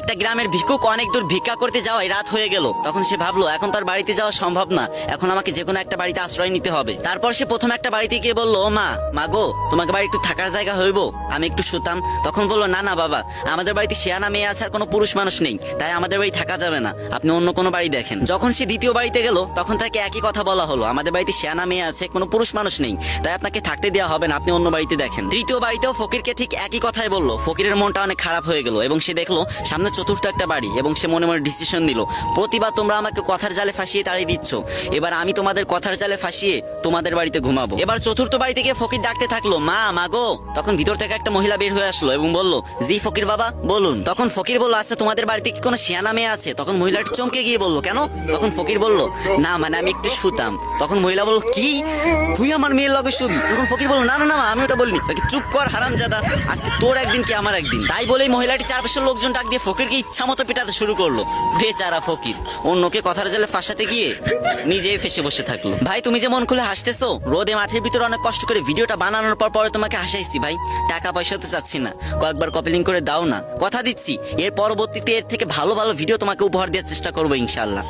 একটা গ্রামের ভিক্ষুক অনেক দূর ভিক্ষা করতে যাওয়ায় রাত হয়ে গেল। তখন সে ভাবলো এখন তার বাড়িতে যাওয়া সম্ভব না, এখন আমাকে যে কোনো একটা বাড়িতে আশ্রয় নিতে হবে। তারপর সে প্রথম একটা বাড়িতে গিয়ে বললো, ও মা গো, তোমাকে বাড়ি একটু থাকার জায়গা হইব, আমি একটু শুতাম। তখন বললো, না বাবা, আমাদের বাড়িতে শেয়ানা মেয়ে আছে আর কোনো পুরুষ মানুষ নেই, তাই আমাদের বাড়ি থাকা যাবে না, আপনি অন্য কোনো বাড়ি দেখেন। যখন সে দ্বিতীয় বাড়িতে গেল তখন তাকে একই কথা বলা হলো, আমাদের বাড়িতে শেয়ানা মেয়ে আছে, কোনো পুরুষ মানুষ নেই, তাই আপনাকে থাকতে দেওয়া হবে না, আপনি অন্য বাড়িতে দেখেন। তৃতীয় বাড়িতেও ফকিরকে ঠিক একই কথাই বললো। ফকিরের মনটা অনেক খারাপ হয়ে গেল এবং সে দেখলো সামনে চতুর্থ একটা বাড়ি এবং সে মনে মনে ডিসিশন নিল, প্রতিবার তোমরা আমাকে কথার জালে ফাঁসিয়ে তাড়িয়ে দিচ্ছ, এবার আমি তোমাদের কথার জালে ফাঁসিয়ে তোমাদের বাড়িতে ঘুমাবো। এবার চতুর্থ বাড়িতে গিয়ে ফকির ডাকতে থাকলো, মা গো। তখন ভিতর থেকে একটা মহিলা বের হয়ে আসলো এবং বলল, জি ফকির বাবা বলুন। তখন ফকির বলল, আচ্ছা তোমাদের বাড়িতে কি কোনো শিয়ানা মেয়ে আছে? তখন মহিলাটি চমকে গিয়ে বলল, কেন? তখন ফকির বলল, না মানে আমি একটু শুতাম। তখন মহিলা বলল, কি তুই আমার মেয়ের লগে শুবি? তখন ফকির বলল, না আমি ওটা বলিনি। চুপ কর হারামজাদা, আজকে তোর একদিন কি আমার একদিন। তাই বলেই মহিলাটি চারপাশের লোকজন ডাক দিয়ে ফকিরকে ইচ্ছা মতো পিটাতে শুরু করলো। বেচারা ফকির অন্যকে কথার জালে ফাঁসাতে গিয়ে নিজেই ফেসে বসে থাকলো। ভাই তুমি যে মন খুলে হাসতেছো, রোদে মাঠের ভিতরে অনেক কষ্ট করে ভিডিওটা বানানোর পরে তোমাকে হাসাইছি ভাই, টাকা পয়সা তো চাচ্ছি না, কয়েকবার কপি লিঙ্ক করে দাও না, কথা দিচ্ছি এর পরবর্তীতে এর থেকে ভালো ভালো ভিডিও তোমাকে উপহার দেওয়ার চেষ্টা করবো ইনশাল্লাহ।